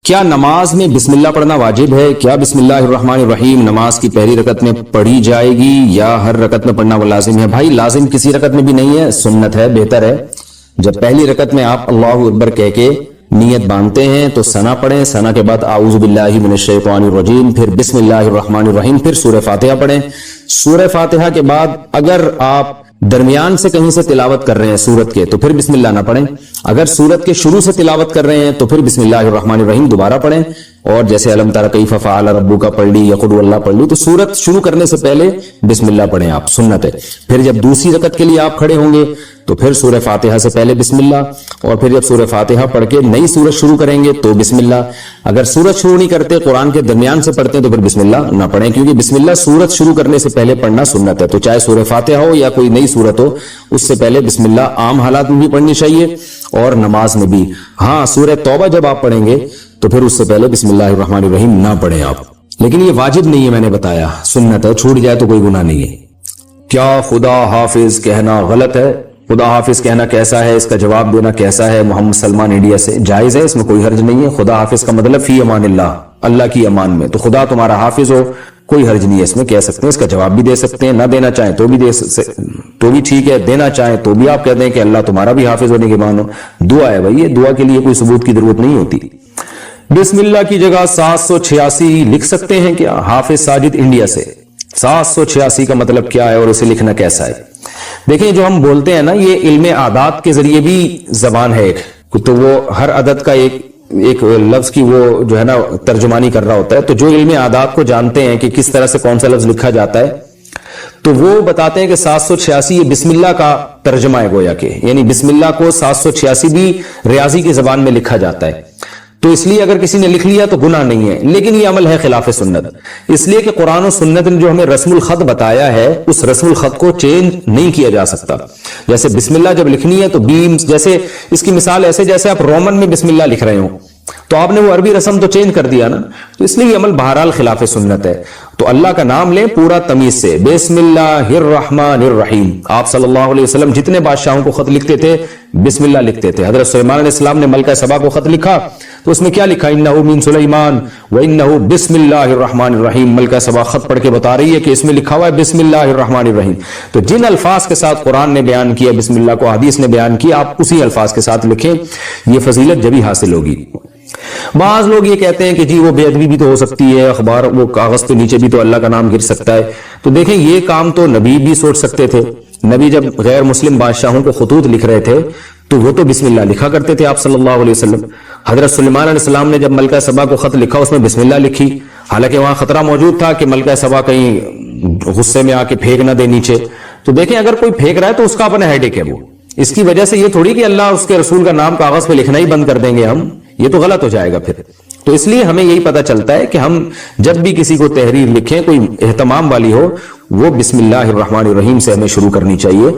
کیا نماز میں بسم اللہ پڑھنا واجب ہے؟ کیا بسم اللہ الرحمن الرحیم نماز کی پہلی رکعت میں پڑھی جائے گی یا ہر رکعت میں پڑھنا وہ لازم ہے؟ بھائی لازم کسی رکعت میں بھی نہیں ہے، سنت ہے، بہتر ہے جب پہلی رکعت میں آپ اللہ اکبر کہہ کے نیت باندھتے ہیں تو ثنا پڑھیں، ثنا کے بعد اعوذ باللہ من الشیطان الرجیم، پھر بسم اللہ الرحمن الرحیم، پھر سورہ فاتحہ پڑھیں۔ سورہ فاتحہ کے بعد اگر آپ درمیان سے کہیں سے تلاوت کر رہے ہیں سورت کے تو پھر بسم اللہ نہ پڑھیں، اگر سورت کے شروع سے تلاوت کر رہے ہیں تو پھر بسم اللہ الرحمن الرحیم دوبارہ پڑھیں، اور جیسے الم تر کیف فعل ربک پڑھ لی یا قل هو اللہ پڑھ لی تو سورت شروع کرنے سے پہلے بسم اللہ پڑھیں آپ، سنت ہے۔ پھر جب دوسری رکعت کے لیے آپ کھڑے ہوں گے تو پھر سورہ فاتحہ سے پہلے بسم اللہ، اور پھر جب سورہ فاتحہ پڑھ کے نئی سورت شروع کریں گے تو بسم اللہ۔ اگر سورت شروع نہیں کرتے، قرآن کے درمیان سے پڑھتے ہیں تو پھر بسم اللہ نہ پڑھیں، کیونکہ بسم اللہ سورت شروع کرنے سے پہلے پڑھنا سنت ہے۔ تو چاہے سورہ فاتحہ ہو یا کوئی نئی سورت ہو، اس سے پہلے بسم اللہ عام حالات میں بھی پڑھنی چاہیے اور نماز میں بھی۔ ہاں سورہ توبہ جب آپ پڑھیں گے تو پھر اس سے پہلے بسم اللہ الرحمن الرحیم نہ پڑھیں آپ، لیکن یہ واجب نہیں ہے، میں نے بتایا سنت ہے، چھوٹ جائے تو کوئی گناہ نہیں ہے۔ کیا خدا حافظ کہنا غلط ہے؟ خدا حافظ کہنا کیسا ہے، اس کا جواب دینا کیسا ہے؟ محمد سلمان انڈیا سے۔ جائز ہے، اس میں کوئی حرج نہیں ہے۔ خدا حافظ کا مطلب فی امان اللہ، اللہ کی امان میں، تو خدا تمہارا حافظ ہو، کوئی حرج نہیں ہے، اس میں کہہ سکتے ہیں، اس کا جواب بھی دے سکتے ہیں، نہ دینا چاہیں تو بھی تو بھی ٹھیک ہے، دینا چاہیں تو بھی آپ کہہ دیں کہ اللہ تمہارا بھی حافظ ہونے کے مانو۔ دعا ہے بھائی، یہ دعا کے لیے کوئی ثبوت کی ضرورت نہیں ہوتی۔ بسم اللہ کی جگہ 786 لکھ سکتے ہیں کیا؟ حافظ ساجد انڈیا سے۔ 786 کا مطلب کیا ہے اور اسے لکھنا کیسا ہے؟ دیکھیں جو ہم بولتے ہیں نا، یہ علم اعداد کے ذریعے بھی زبان ہے ایک، تو وہ ہر عدد کا ایک لفظ کی وہ جو ہے نا ترجمانی کر رہا ہوتا ہے، تو جو علم اعداد کو جانتے ہیں کہ کس طرح سے کون سا لفظ لکھا جاتا ہے تو وہ بتاتے ہیں کہ 786 یہ بسم اللہ کا ترجمہ ہے گویا کہ، یعنی بسم اللہ کو 786 بھی ریاضی کی زبان میں لکھا جاتا ہے، تو اس لیے اگر کسی نے لکھ لیا تو گناہ نہیں ہے، لیکن یہ عمل ہے خلاف سنت، اس لیے کہ قرآن و سنت نے جو ہمیں رسم الخط بتایا ہے اس رسم الخط کو چینج نہیں کیا جا سکتا۔ جیسے بسم اللہ جب لکھنی ہے تو بیم، جیسے اس کی مثال ایسے جیسے آپ رومن میں بسم اللہ لکھ رہے ہوں تو آپ نے وہ عربی رسم تو چینج کر دیا نا، تو اس لیے یہ عمل بہرحال خلاف سنت ہے۔ تو اللہ کا نام لیں پورا تمیز سے، بسم اللہ الرحمن الرحیم۔ آپ صلی اللہ علیہ وسلم جتنے بادشاہوں کو خط لکھتے تھے بسم اللہ لکھتے تھے۔ حضرت سلیمان علیہ السلام نے ملکہ سبا کو خط لکھا تو اس میں کیا لکھا؟ انہ من سلیمان وانہ بسم اللہ الرحمن الرحیم۔ ملکہ سبا خط پڑھ کے بتا رہی ہے کہ اس میں لکھا ہوا ہے بسم اللہ الرحمن الرحیم۔ تو جن الفاظ کے ساتھ قرآن نے بیان کیا بسم اللہ کو، حدیث نے بیان کیا، آپ اسی الفاظ کے ساتھ لکھیں، یہ فضیلت جبھی حاصل ہوگی۔ بعض لوگ یہ کہتے ہیں کہ جی وہ بے ادبی بھی تو ہو سکتی ہے، اخبار وہ کاغذ کے نیچے بھی تو اللہ کا نام گر سکتا ہے، تو دیکھیں یہ کام تو نبی بھی سوچ سکتے تھے۔ نبی جب غیر مسلم بادشاہوں کو خطوط لکھ رہے تھے تو وہ تو بسم اللہ لکھا کرتے تھے آپ صلی اللہ علیہ وسلم۔ حضرت سلیمان علیہ السلام نے جب ملکہ سبا کو خط لکھا اس میں بسم اللہ لکھی، حالانکہ وہاں خطرہ موجود تھا کہ ملکہ سبا کہیں غصے میں آ کے پھینک نہ دے نیچے، تو دیکھیں اگر کوئی پھینک رہا ہے تو اس کا اپنا ہیڈک ہے، وہ اس کی وجہ سے یہ تھوڑی کہ اللہ اس کے رسول کا نام کاغذ پہ لکھنا ہی بند کر دیں گے ہم، یہ تو غلط ہو جائے گا پھر۔ تو اس لیے ہمیں یہی پتہ چلتا ہے کہ ہم جب بھی کسی کو تحریر لکھیں کوئی اہتمام والی ہو، وہ بسم اللہ الرحمن الرحیم سے ہمیں شروع کرنی چاہیے،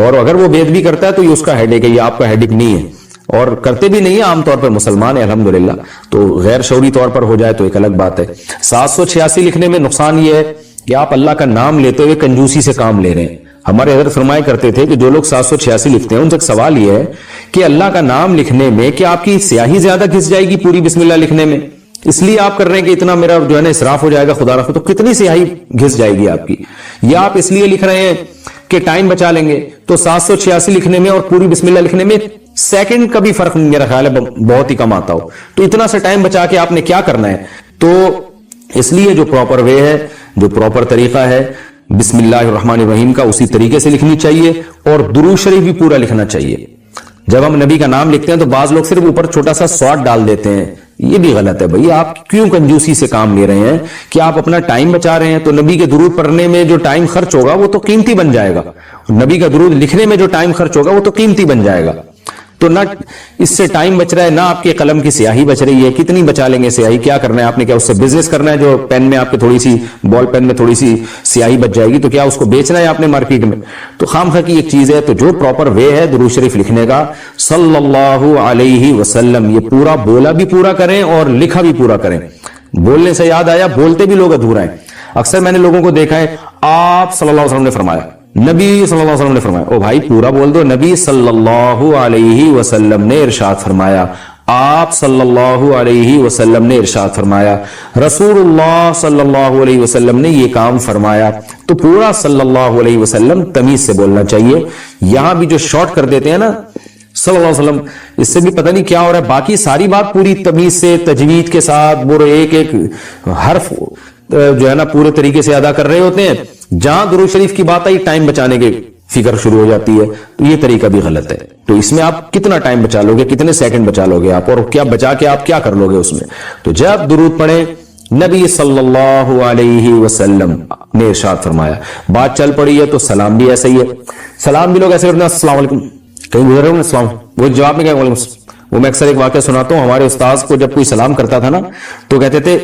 اور اگر وہ بے ادبی کرتا ہے تو یہ اس کا ہیڈک ہے، یہ آپ کا ہیڈک نہیں ہے، اور کرتے بھی نہیں ہے عام طور پر مسلمان ہے الحمدللہ، تو غیر شعوری طور پر ہو جائے تو ایک الگ بات ہے۔ 786 لکھنے میں نقصان یہ ہے کہ آپ اللہ کا نام لیتے ہوئے کنجوسی سے کام لے رہے ہیں۔ ہمارے حضرت فرمایا کرتے تھے کہ جو لوگ 786 لکھتے ہیں ان سے ایک سوال یہ ہے کہ اللہ کا نام لکھنے میں کیا آپ کی سیاہی زیادہ گھس جائے گی پوری بسم اللہ لکھنے میں؟ اس لیے آپ کر رہے ہیں کہ اتنا میرا جو ہے نا اسراف ہو جائے گا، خدا رکھے، تو کتنی سیاہی گھس جائے گی آپ کی؟ یا آپ اس لیے لکھ رہے ہیں کہ ٹائم بچا لیں گے؟ تو 786 لکھنے میں اور پوری بسم اللہ لکھنے میں سیکنڈ کا بھی فرق میرا خیال ہے بہت ہی کم آتا ہو، تو اتنا سا ٹائم بچا کے آپ نے کیا کرنا ہے؟ تو اس لیے جو پراپر وے ہے، جو پراپر طریقہ ہے بسم اللہ الرحمن الرحیم کا، اسی طریقے سے لکھنی چاہیے، اور درود شریف بھی پورا لکھنا چاہیے۔ جب ہم نبی کا نام لکھتے ہیں تو بعض لوگ صرف اوپر چھوٹا سا سواد ڈال دیتے ہیں، یہ بھی غلط ہے بھائی۔ آپ کیوں کنجوسی سے کام لے رہے ہیں کہ آپ اپنا ٹائم بچا رہے ہیں؟ تو نبی کے درود پڑھنے میں جو ٹائم خرچ ہوگا وہ تو قیمتی بن جائے گا، نبی کا درود لکھنے میں جو ٹائم خرچ ہوگا وہ تو قیمتی بن جائے گا۔ تو نہ اس سے ٹائم بچ رہا ہے، نہ آپ کے قلم کی سیاہی بچ رہی ہے۔ کتنی بچا لیں گے سیاہی؟ کیا کرنا ہے آپ نے؟ کیا اس سے بزنس کرنا ہے؟ جو پین میں آپ کے تھوڑی سی بال پین میں تھوڑی سی سیاہی بچ جائے گی تو کیا اس کو بیچنا ہے آپ نے مارکیٹ میں؟ تو خامخواہ کی ایک چیز ہے۔ تو جو پراپر وے ہے درود شریف لکھنے کا صلی اللہ علیہ وسلم، یہ پورا بولا بھی پورا کریں اور لکھا بھی پورا کریں۔ بولنے سے یاد آیا، بولتے بھی لوگ ادھورا ہیں۔ اکثر میں نے لوگوں کو دیکھا ہے آپ صلی اللہ علیہ وسلم نے فرمایا، نبی صلی اللہ علیہ وسلم نے فرمایا، او بھائی پورا بول دو۔ نبی صلی اللہ علیہ وسلم نے ارشاد فرمایا، آپ صلی اللہ علیہ وسلم نے ارشاد فرمایا، رسول اللہ صلی اللہ علیہ وسلم نے یہ کام فرمایا، تو پورا صلی اللہ علیہ وسلم تمیز سے بولنا چاہیے. یہاں بھی جو شارٹ کر دیتے ہیں نا صلی اللہ علیہ وسلم، اس سے بھی پتہ نہیں کیا ہو رہا ہے. باقی ساری بات پوری تمیز سے تجوید کے ساتھ وہ ایک ایک حرف جو ہے نا پورے طریقے سے ادا کر رہے ہوتے ہیں. جہاں درود شریف کی بات آئی ٹائم بچانے کے فکر شروع ہو جاتی ہے، تو یہ طریقہ بھی غلط ہے. تو اس میں آپ کتنا ٹائم بچا لو گے، کتنے سیکنڈ بچا لو گے آپ، اور کیا بچا کے آپ کیا کر لو گے اس میں. تو جب درود پڑھیں، نبی صلی اللہ علیہ وسلم نے ارشاد فرمایا. بات چل پڑی ہے تو سلام بھی ایسا ہی ہے. سلام بھی لوگ ایسے کرتے ہیں، السلام علیکم، کہیں گزرے ہوں السلام، وہ جواب میں کیا وعلیکم السلام. وہ میں اکثر ایک واقعہ سناتا ہوں، ہمارے استاذ کو جب کوئی سلام کرتا تھا نا تو کہتے تھے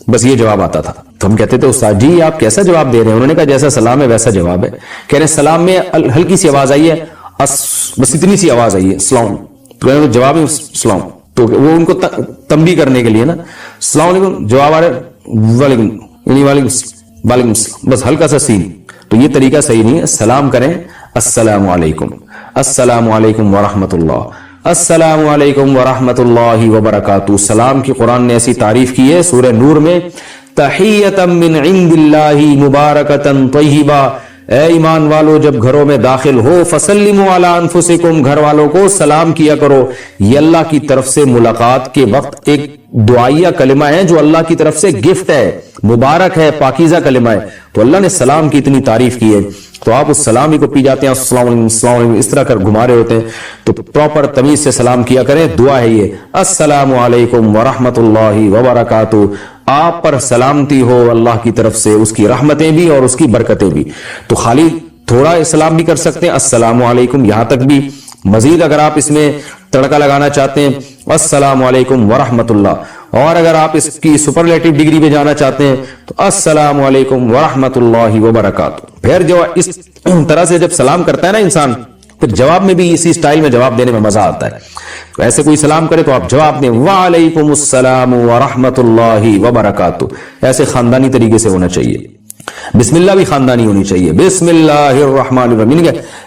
بس یہ جواب آتا تھا. تو ہم کہتے تھے استاد جی آپ کیسا جواب دے رہے ہیں؟ انہوں نے کہا جیسا سلام ہے ویسا جواب ہے. کہہ رہے سلام میں ہلکی سی آواز آئی ہے، بس اتنی سی آواز آئی ہے السلام، تو جواب ہے السلام. تو وہ ان کو تنبیہ کرنے کے لیے نا السلام علیکم، جواب آ رہا ہے وعلیکم، یعنی وعلیکم السلام، بس ہلکا سا سین. تو یہ طریقہ صحیح نہیں ہے. سلام کریں السلام علیکم، السلام علیکم ورحمۃ اللہ، السلام علیکم ورحمۃ اللہ وبرکاتہ. سلام کی قرآن نے ایسی تعریف کی ہے سورہ نور میں، تحیۃ من عند اللہ مبارکۃ طیبہ. اے ایمان والو جب گھروں میں داخل ہو فسلموا علی انفسکم، گھر والوں کو سلام کیا کرو. یہ اللہ کی طرف سے ملاقات کے وقت ایک دعائیہ کلمہ ہے جو اللہ کی طرف سے گفٹ ہے، مبارک ہے، پاکیزہ کلمہ ہے. تو اللہ نے سلام کی اتنی تعریف کی ہے تو آپ اس سلام ہی کو پی جاتے ہیں، السلام علیکم السلام علیکم اس طرح کر گھما رہے ہوتے ہیں. تو پراپر تمیز سے سلام کیا کریں. دعا ہے یہ، السلام علیکم ورحمۃ اللہ وبرکاتہ. آپ پر سلامتی ہو اللہ کی طرف سے، اس کی رحمتیں بھی اور اس کی برکتیں بھی. تو خالی تھوڑا سلام بھی کر سکتے ہیں، السلام علیکم، یہاں تک بھی. مزید اگر آپ اس میں تڑکا لگانا چاہتے ہیں السلام علیکم ورحمۃ اللہ، اور اگر آپ اس کی سپرلیٹو ڈگری پہ جانا چاہتے ہیں تو السلام علیکم ورحمۃ اللہ وبرکاتہ. پھر جو اس طرح سے جب سلام کرتا ہے نا انسان، پھر جواب میں بھی اسی سٹائل میں جواب دینے میں مزہ آتا ہے. تو ایسے کوئی سلام کرے تو آپ جواب دیں وعلیکم السلام ورحمۃ اللہ وبرکاتہ. ایسے خاندانی طریقے سے ہونا چاہیے. بسم اللہ بھی خاندانی ہونی چاہیے، بسم اللہ الرحمن الرحیم.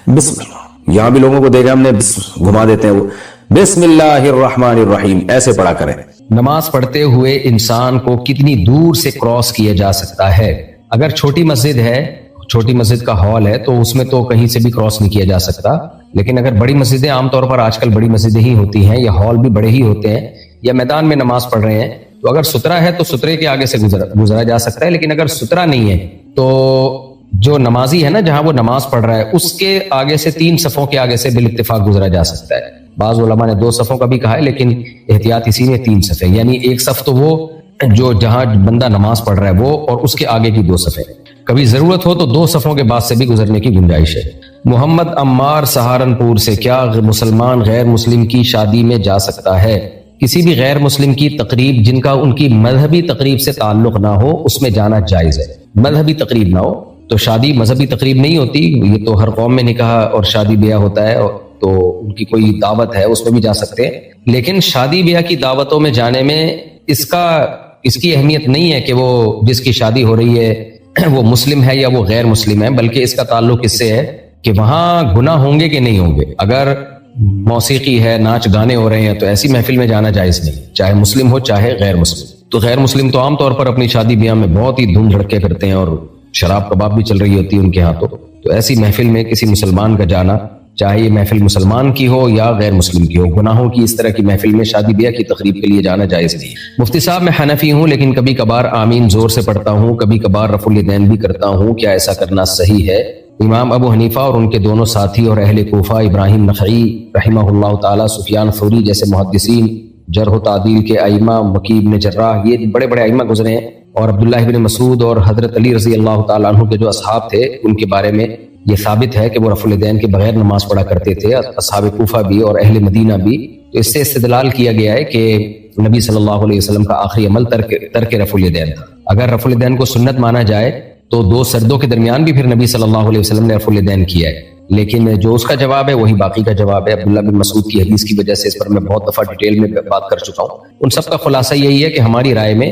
بسم اللہ، یہاں بھی لوگوں کو دیکھا ہم نے گھما دیتے ہیں، وہ بسم اللہ الرحمن الرحیم ایسے پڑھا کریں. نماز پڑھتے ہوئے انسان کو کتنی دور سے کراس کیا جا سکتا ہے؟ اگر چھوٹی مسجد ہے، چھوٹی مسجد کا ہال ہے تو اس میں تو کہیں سے بھی کراس نہیں کیا جا سکتا. لیکن اگر بڑی مسجدیں، عام طور پر آج کل بڑی مسجدیں ہی ہوتی ہیں یا ہال بھی بڑے ہی ہوتے ہیں، یا میدان میں نماز پڑھ رہے ہیں، تو اگر سترا ہے تو سترے کے آگے سے گزرا جا سکتا ہے. لیکن اگر سترا نہیں ہے تو جو نمازی ہے نا جہاں وہ نماز پڑھ رہا ہے اس کے آگے سے 3 صفوں کے آگے سے بالاتفاق گزرا جا سکتا ہے. بعض علماء نے 2 صفوں کا بھی کہا ہے، لیکن احتیاط اسی میں 3 صفیں، یعنی ایک صف تو وہ جو جہاں بندہ نماز پڑھ رہا ہے وہ، اور اس کے آگے کی 2 صفیں. کبھی ضرورت ہو تو 2 صفوں کے بعد سے بھی گزرنے کی گنجائش ہے. محمد عمار سہارنپور سے، کیا مسلمان غیر مسلم کی شادی میں جا سکتا ہے؟ کسی بھی غیر مسلم کی تقریب جن کا ان کی مذہبی تقریب سے تعلق نہ ہو اس میں جانا جائز ہے. مذہبی تقریب نہ ہو تو شادی مذہبی تقریب نہیں ہوتی. یہ تو ہر قوم میں نکاح اور شادی بیاہ ہوتا ہے، تو ان کی کوئی دعوت ہے اس میں بھی جا سکتے ہیں. لیکن شادی بیاہ کی دعوتوں میں جانے میں اس کی اہمیت نہیں ہے کہ وہ جس کی شادی ہو رہی ہے وہ مسلم ہے یا وہ غیر مسلم ہے، بلکہ اس کا تعلق اس سے ہے کہ وہاں گناہ ہوں گے کہ نہیں ہوں گے. اگر موسیقی ہے، ناچ گانے ہو رہے ہیں تو ایسی محفل میں جانا جائز نہیں، چاہے مسلم ہو چاہے غیر مسلم. تو غیر مسلم تو عام طور پر اپنی شادی بیاہ میں بہت ہی دھوم دھڑکے کرتے ہیں اور شراب کباب بھی چل رہی ہوتی ہے ان کے ہاں. تو ایسی محفل میں کسی مسلمان کا جانا، چاہے یہ محفل مسلمان کی ہو یا غیر مسلم کی ہو، گناہوں کی اس طرح کی محفل میں شادی بیاہ کی تقریب کے لیے جانا جائز نہیں. مفتی صاحب میں حنفی ہوں لیکن کبھی کبھار آمین زور سے پڑھتا ہوں، کبھی کبھار رفع الیدین بھی کرتا ہوں، کیا ایسا کرنا صحیح ہے؟ امام ابو حنیفہ اور ان کے دونوں ساتھی اور اہل کوفہ ابراہیم نخعی رحمہ اللہ تعالی، سفیان ثوری جیسے محدثین، جرح و تعدیل کے ائمہ، وکیع بن جراح، یہ بڑے بڑے ائمہ گزرے ہیں، اور عبداللہ بن مسعود اور حضرت علی رضی اللہ تعالیٰ عنہ کے جو اصحاب تھے ان کے بارے میں یہ ثابت ہے کہ وہ رفع الیدین کے بغیر نماز پڑھا کرتے تھے، اصحاب کوفہ بھی اور اہل مدینہ بھی. تو اس سے استدلال کیا گیا ہے کہ نبی صلی اللہ علیہ وسلم کا آخری عمل ترک رفع الیدین تھا. اگر رفع الیدین کو سنت مانا جائے تو 2 سردوں کے درمیان بھی پھر نبی صلی اللہ علیہ وسلم نے رفع الیدین کیا ہے. لیکن جو اس کا جواب ہے وہی باقی کا جواب ہے. عبداللہ بن مسعود کی حدیث کی وجہ سے اس پر میں بہت دفعہ ڈیٹیل میں بات کر چکا ہوں. ان سب کا خلاصہ یہی ہے کہ ہماری رائے میں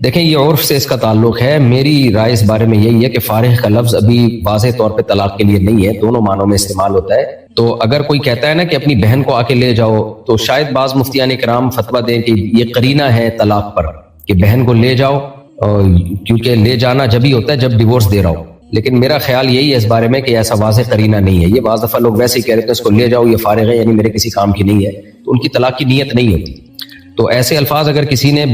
دیکھیں یہ عرف سے اس کا تعلق ہے. میری رائے اس بارے میں یہی ہے کہ فارغ کا لفظ ابھی واضح طور پہ طلاق کے لیے نہیں ہے, دونوں معنوں میں استعمال ہوتا ہے. تو اگر کوئی کہتا ہے نا کہ اپنی بہن کو آ کے لے جاؤ, تو شاید بعض مفتیان کرام فتویٰ دیں کہ یہ قرینہ ہے طلاق پر کہ بہن کو لے جاؤ, کیونکہ لے جانا جب ہی ہوتا ہے جب ڈیورس دے رہا ہو. لیکن میرا خیال یہی ہے اس بارے میں کہ ایسا واضح قرینہ نہیں ہے. یہ بعض دفعہ لوگ ویسے ہی کہہ رہے ہیں اس کو لے جاؤ, یہ فارغ ہے یعنی میرے کسی کام کی نہیں ہے, تو ان کی طلاق کی نیت نہیں ہوتی. تو ایسے الفاظ اگر کسی نے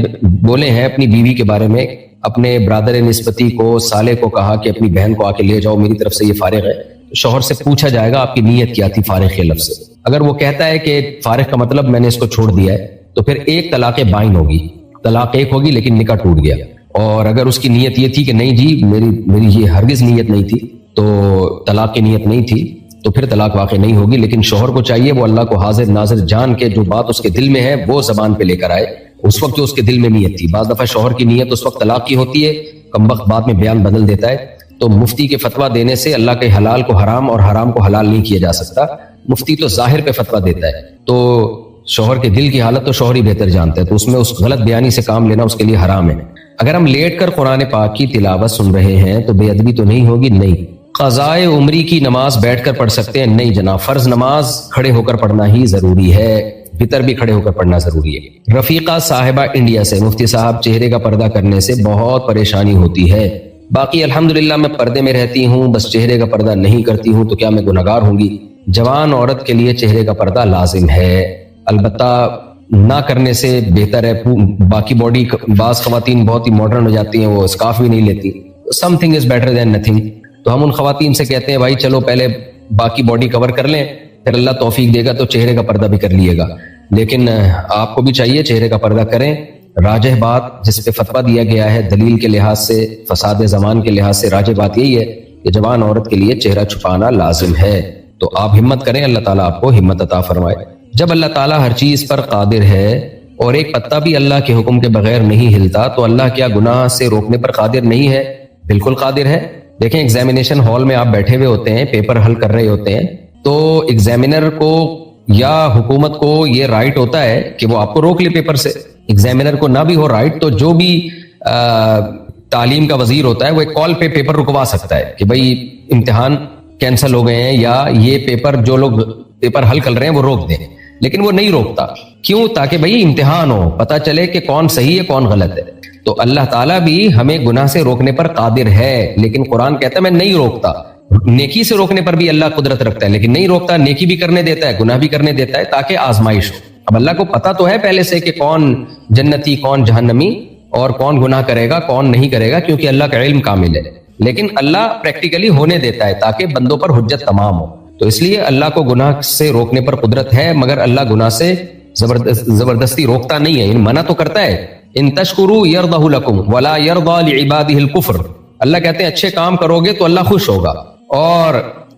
بولے ہیں اپنی بیوی کے بارے میں, اپنے برادر نسبتی کو, سالے کو کہا کہ اپنی بہن کو آ کے لے جاؤ, میری طرف سے یہ فارغ ہے, تو شوہر سے پوچھا جائے گا آپ کی نیت کیا تھی فارغ کے لفظ سے. اگر وہ کہتا ہے کہ فارغ کا مطلب میں نے اس کو چھوڑ دیا ہے, تو پھر ایک طلاق بائن ہوگی, طلاق ایک ہوگی لیکن نکاح ٹوٹ گیا. اور اگر اس کی نیت یہ تھی کہ نہیں جی میری یہ ہرگز نیت نہیں تھی, تو طلاق کی نیت نہیں تھی, تو پھر طلاق واقع نہیں ہوگی. لیکن شوہر کو چاہیے وہ اللہ کو حاضر ناظر جان کے جو بات اس کے دل میں ہے وہ زبان پہ لے کر آئے, اس وقت جو اس کے دل میں نیت تھی. بعض دفعہ شوہر کی نیت اس وقت طلاق کی ہوتی ہے, کم وقت بعد میں بیان بدل دیتا ہے. تو مفتی کے فتویٰ دینے سے اللہ کے حلال کو حرام اور حرام کو حلال نہیں کیا جا سکتا. مفتی تو ظاہر پہ فتویٰ دیتا ہے, تو شوہر کے دل کی حالت تو شوہر ہی بہتر جانتا ہے, تو اس میں اس غلط بیانی سے کام لینا اس کے لیے حرام ہے. اگر ہم لیٹ کر قرآن پاک کی تلاوت سن رہے ہیں تو بے ادبی تو نہیں ہوگی؟ نہیں. قضائے عمری کی نماز بیٹھ کر پڑھ سکتے ہیں؟ نہیں جناب, فرض نماز کھڑے ہو کر پڑھنا ہی ضروری ہے, وطر بھی کھڑے ہو کر پڑھنا ضروری ہے. رفیقہ صاحبہ انڈیا سے, مفتی صاحب چہرے کا پردہ کرنے سے بہت پریشانی ہوتی ہے, باقی الحمدللہ میں پردے میں رہتی ہوں, بس چہرے کا پردہ نہیں کرتی ہوں, تو کیا میں گنہگار ہوں گی؟ جوان عورت کے لیے چہرے کا پردہ لازم ہے, البتہ نہ کرنے سے بہتر ہے. باقی باڈی, بعض خواتین بہت ہی ماڈرن ہو جاتی ہیں, وہ اسکارف بھی نہیں لیتی, some thing is better than nothing. تو ہم ان خواتین سے کہتے ہیں بھائی چلو پہلے باقی باڈی کور کر لیں, پھر اللہ توفیق دے گا تو چہرے کا پردہ بھی کر لیے گا. لیکن آپ کو بھی چاہیے چہرے کا پردہ کریں. راجح بات جس پہ فتویٰ دیا گیا ہے دلیل کے لحاظ سے, فساد زمان کے لحاظ سے, راجح بات یہی ہے کہ جوان عورت کے لیے چہرہ چھپانا لازم ہے. تو آپ ہمت کریں, اللہ تعالیٰ آپ کو ہمت عطا فرمائے. جب اللہ تعالیٰ ہر چیز پر قادر ہے اور ایک پتا بھی اللہ کے حکم کے بغیر نہیں ہلتا, تو اللہ کیا گناہ سے روکنے پر قادر نہیں ہے؟ بالکل قادر ہے. دیکھیں ایگزامینیشن ہال میں آپ بیٹھے ہوئے ہوتے ہیں, پیپر حل کر رہے ہوتے ہیں, تو ایگزامینر کو یا حکومت کو یہ رائٹ ہوتا ہے کہ وہ آپ کو روک لے پیپر سے. ایگزامینر کو نہ بھی ہو رائٹ, تو جو بھی تعلیم کا وزیر ہوتا ہے وہ ایک کال پہ پیپر رکوا سکتا ہے کہ بھائی امتحان کینسل ہو گئے ہیں, یا یہ پیپر جو لوگ پیپر حل کر رہے ہیں وہ روک دیں. لیکن وہ نہیں روکتا, کیوں؟ تاکہ بھائی امتحان ہو, پتا چلے کہ کون صحیح ہے کون غلط ہے. تو اللہ تعالیٰ بھی ہمیں گناہ سے روکنے پر قادر ہے, لیکن قرآن کہتا ہے میں نہیں روکتا. نیکی سے روکنے پر بھی اللہ قدرت رکھتا ہے, لیکن نہیں روکتا, نیکی بھی کرنے دیتا ہے, گناہ بھی کرنے دیتا ہے, تاکہ آزمائش ہو. اب اللہ کو پتا تو ہے پہلے سے کہ کون جنتی کون جہنمی اور کون گناہ کرے گا کون نہیں کرے گا, کیونکہ اللہ کا علم کامل ہے. لیکن اللہ پریکٹیکلی ہونے دیتا ہے تاکہ بندوں پر حجت تمام ہو. تو اس لیے اللہ کو گناہ سے روکنے پر قدرت ہے, مگر اللہ گناہ سے زبردستی روکتا نہیں ہے, منع تو کرتا ہے. ان تشکروا یرضہ لکم ولا یرضى لعباده الکفر. اللہ کہتے ہیں اچھے کام کرو گے تو اللہ خوش ہوگا, اور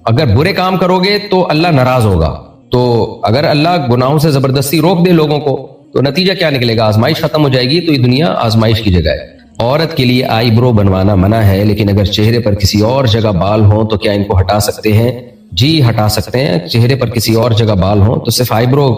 اگر برے کام کرو گے تو اللہ ناراض ہوگا. تو اگر اللہ گناہوں سے زبردستی روک دے لوگوں کو تو نتیجہ کیا نکلے گا؟ آزمائش ختم ہو جائے گی. تو یہ دنیا آزمائش کی جگہ ہے. عورت کے لیے آئی برو بنوانا منع ہے, لیکن اگر چہرے پر کسی اور جگہ بال ہوں تو کیا ان کو ہٹا سکتے ہیں؟ جی ہٹا سکتے ہیں. چہرے پر کسی اور جگہ بال ہوں تو صرف آئی برو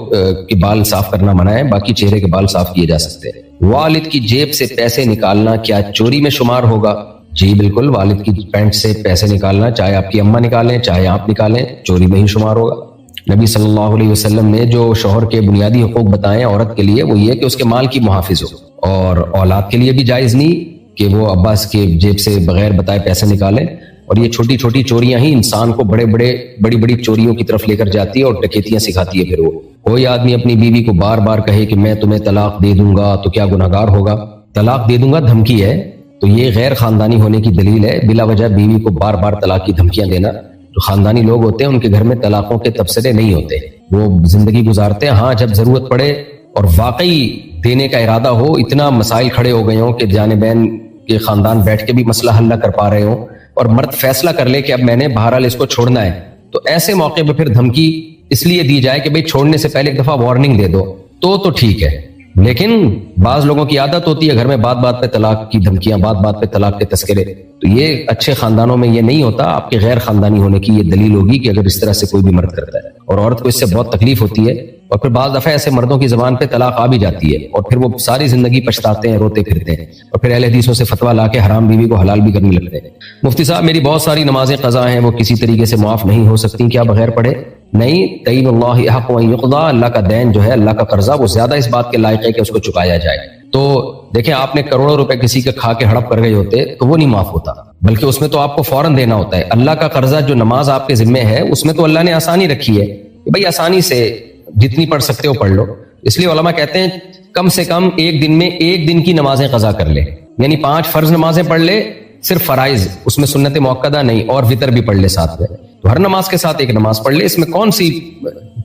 کے بال صاف کرنا منع ہے, باقی چہرے کے بال صاف کیے جا سکتے ہیں. والد کی جیب سے پیسے نکالنا کیا چوری میں شمار ہوگا؟ جی بالکل, والد کی پینٹ سے پیسے نکالنا, چاہے آپ کی اماں نکالیں چاہے آپ نکالیں, چوری میں ہی شمار ہوگا. نبی صلی اللہ علیہ وسلم نے جو شوہر کے بنیادی حقوق بتائے عورت کے لیے وہ یہ کہ اس کے مال کی محافظ ہو, اور اولاد کے لیے بھی جائز نہیں کہ وہ اباس کے جیب سے بغیر بتائے پیسے نکالیں. اور یہ چھوٹی چھوٹی چوریاں ہی انسان کو بڑی چوریوں کی طرف لے کر جاتی ہے اور ڈکیتیاں سکھاتی ہے. پھر وہ کوئی آدمی اپنی بیوی کو بار بار کہے کہ میں تمہیں طلاق دے دوں گا تو کیا گناہگار ہوگا؟ طلاق دے دوں گا دھمکی ہے, تو یہ غیر خاندانی ہونے کی دلیل ہے. بلا وجہ بیوی کو بار بار طلاق کی دھمکیاں دینا, جو خاندانی لوگ ہوتے ہیں ان کے گھر میں طلاقوں کے تبصرے نہیں ہوتے, وہ زندگی گزارتے ہیں. ہاں جب ضرورت پڑے اور واقعی دینے کا ارادہ ہو, اتنا مسائل کھڑے ہو گئے ہوں کہ جانبین کے خاندان بیٹھ کے بھی مسئلہ حل نہ کر پا رہے ہوں, اور مرد فیصلہ کر لے کہ اب میں نے بہرحال اس کو چھوڑنا ہے, تو ایسے موقع پہ پھر دھمکی اس لیے دی جائے کہ بھئی چھوڑنے سے پہلے ایک دفعہ وارننگ دے دو تو ٹھیک ہے. لیکن بعض لوگوں کی عادت ہوتی ہے گھر میں بات پہ طلاق کی دھمکیاں, بات پہ طلاق کے تذکرے, تو یہ اچھے خاندانوں میں یہ نہیں ہوتا. آپ کے غیر خاندانی ہونے کی یہ دلیل ہوگی کہ اگر اس طرح سے کوئی بھی مرد کرتا ہے, اور عورت کو اس سے بہت تکلیف ہوتی ہے اور پھر بعض دفعہ ایسے مردوں کی زبان پہ طلاق آ بھی جاتی ہے اور پھر وہ ساری زندگی پچھتاتے ہیں، روتے پھرتے ہیں، اور پھر اہل حدیثوں سے فتویٰ لا کے حرام بیوی کو حلال بھی کرنے لگتے ہیں۔ مفتی صاحب میری بہت ساری نمازیں قضا ہیں، وہ کسی طریقے سے معاف نہیں ہو سکتی، کیا بغیر پڑھے؟ نہیں، دین اللہ حق ان یقضی، اللہ کا دین جو ہے، اللہ کا قرضہ، وہ زیادہ اس بات کے لائق ہے کہ اس کو چکایا جائے۔ تو دیکھیں، آپ نے کروڑوں روپے کسی کے کھا کے ہڑپ کر گئے ہوتے تو وہ نہیں معاف ہوتا، بلکہ اس میں تو آپ کو فوراً دینا ہوتا ہے۔ اللہ کا قرضہ جو نماز آپ کے ذمے ہے، اس میں تو اللہ نے آسانی رکھی ہے کہ بھائی آسانی سے جتنی پڑھ سکتے ہو پڑھ لو۔ اس لیے علماء کہتے ہیں کم سے کم ایک دن میں ایک دن کی نمازیں قضا کر لے، یعنی 5 فرض نمازیں پڑھ لے، صرف فرائض، اس میں سنت موقدہ نہیں، اور وتر بھی پڑھ لے ساتھ میں، تو ہر نماز کے ساتھ ایک نماز پڑھ لے، اس میں کون سی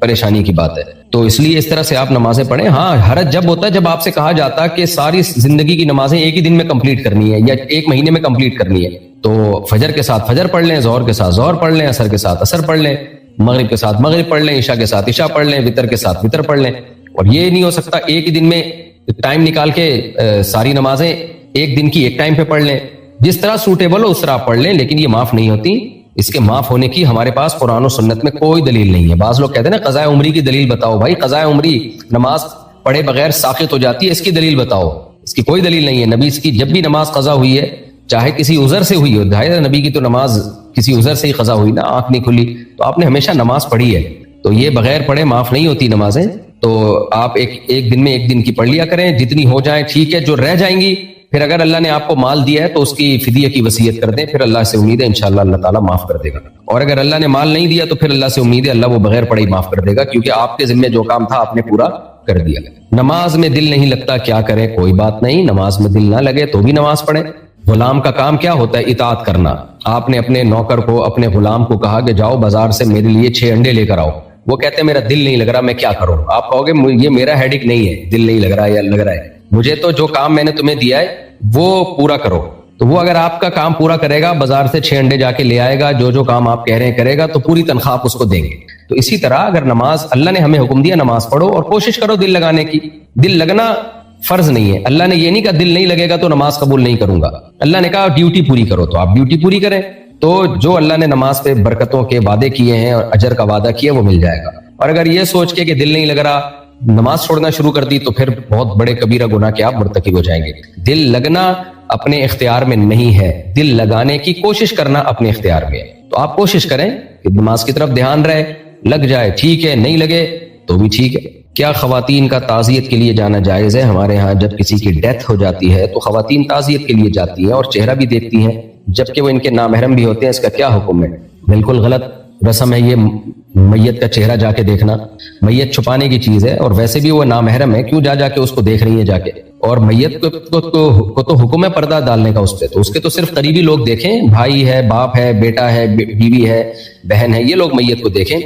پریشانی کی بات ہے؟ تو اس لیے اس طرح سے آپ نمازیں پڑھیں۔ ہاں، حرج جب ہوتا ہے جب آپ سے کہا جاتا کہ ساری زندگی کی نمازیں ایک ہی دن میں کمپلیٹ کرنی ہے یا ایک مہینے میں کمپلیٹ کرنی ہے، تو فجر کے ساتھ فجر پڑھ لیں، ظہر کے ساتھ ظہر پڑھ لیں، عصر کے ساتھ عصر پڑھ لیں، مغرب کے ساتھ مغرب پڑھ لیں، عشاء کے ساتھ عشاء پڑھ لیں، وتر کے ساتھ وتر پڑھ لیں۔ اور یہ نہیں ہو سکتا ایک ہی دن میں ٹائم نکال کے ساری نمازیں ایک دن کی ایک ٹائم پہ پڑھ لیں، جس طرح سوٹیبل ہو اس طرح آپ پڑھ لیں، لیکن یہ معاف نہیں ہوتی۔ اس کے معاف ہونے کی ہمارے پاس قرآن و سنت میں کوئی دلیل نہیں ہے۔ بعض لوگ کہتے ہیں نا قضاء عمری کی دلیل بتاؤ، بھائی قضاء عمری نماز پڑھے بغیر ساقط ہو جاتی ہے، اس کی دلیل بتاؤ۔ اس کی کوئی دلیل نہیں ہے۔ نبی اس کی جب بھی نماز قضا ہوئی ہے، چاہے کسی عذر سے ہوئی ہو، ظاہر ہے نبی کی تو نماز کسی عذر سے ہی قضا ہوئی نا، آنکھ نہیں کھلی، تو آپ نے ہمیشہ نماز پڑھی ہے، تو یہ بغیر پڑھے معاف نہیں ہوتی نمازیں۔ تو آپ ایک دن میں ایک دن کی پڑھ لیا کریں، جتنی ہو جائیں ٹھیک ہے، جو رہ جائیں گی پھر اگر اللہ نے آپ کو مال دیا ہے تو اس کی فدیہ کی وصیت کر دیں، پھر اللہ سے امید ہے انشاءاللہ اللہ تعالیٰ معاف کر دے گا۔ اور اگر اللہ نے مال نہیں دیا تو پھر اللہ سے امید ہے اللہ وہ بغیر پڑھے ہی معاف کر دے گا، کیونکہ آپ کے ذمہ جو کام تھا آپ نے پورا کر دیا۔ نماز میں دل نہیں لگتا، کیا کریں؟ کوئی بات نہیں، نماز میں دل نہ لگے تو بھی نماز پڑھیں۔ غلام کا کام کیا ہوتا ہے؟ اطاعت کرنا۔ آپ نے اپنے نوکر کو، اپنے غلام کو کہا کہ جاؤ بازار سے میرے لیے 6 انڈے لے کر آؤ، وہ کہتے ہیں میرا دل نہیں لگ رہا، میں کیا کروں؟ آپ کہو گے یہ میرا ہیڈک نہیں ہے، دل نہیں لگ رہا یا لگ رہا ہے، مجھے تو جو کام میں نے تمہیں دیا ہے وہ پورا کرو۔ تو وہ اگر آپ کا کام پورا کرے گا، بازار سے 6 انڈے جا کے لے آئے گا، جو کام آپ کہہ رہے ہیں کرے گا، تو پوری تنخواہ آپ اس کو دیں گے۔ تو اسی طرح اگر نماز، اللہ نے ہمیں حکم دیا نماز پڑھو اور کوشش کرو دل لگانے کی۔ دل لگنا فرض نہیں ہے، اللہ نے یہ نہیں کہا دل نہیں لگے گا تو نماز قبول نہیں کروں گا، اللہ نے کہا ڈیوٹی پوری کرو، تو آپ ڈیوٹی پوری کریں۔ تو جو اللہ نے نماز پہ برکتوں کے وعدے کیے ہیں اور اجر کا وعدہ کیا وہ مل جائے گا۔ اور اگر یہ سوچ کے کہ دل نہیں لگ رہا نماز چھوڑنا شروع کر دی تو پھر بہت بڑے کبیرہ گناہ کے آپ مرتکب ہو جائیں گے۔ دل لگنا اپنے اختیار میں نہیں ہے، دل لگانے کی کوشش کرنا اپنے اختیار میں ہے۔ تو آپ کوشش کریں کہ نماز کی طرف دھیان رہے، لگ جائے ٹھیک ہے، نہیں لگے تو بھی ٹھیک ہے۔ کیا خواتین کا تعزیت کے لیے جانا جائز ہے؟ ہمارے ہاں جب کسی کی ڈیتھ ہو جاتی ہے تو خواتین تعزیت کے لیے جاتی ہیں اور چہرہ بھی دیکھتی ہیں، جبکہ وہ ان کے نامحرم بھی ہوتے ہیں۔ اس کا کیا حکم ہے؟ بالکل غلط رسم ہے یہ میت کا چہرہ جا کے دیکھنا، میت چھپانے کی چیز ہے، اور ویسے بھی وہ نامحرم ہے، کیوں جا کے اس کو دیکھ رہی ہیں جا کے؟ اور میت کو تو حکم ہے پردہ ڈالنے کا اس پہ، تو اس کے تو صرف قریبی لوگ دیکھیں، بھائی ہے، باپ ہے، بیٹا ہے، بیوی ہے، بہن ہے، یہ لوگ میت کو دیکھیں۔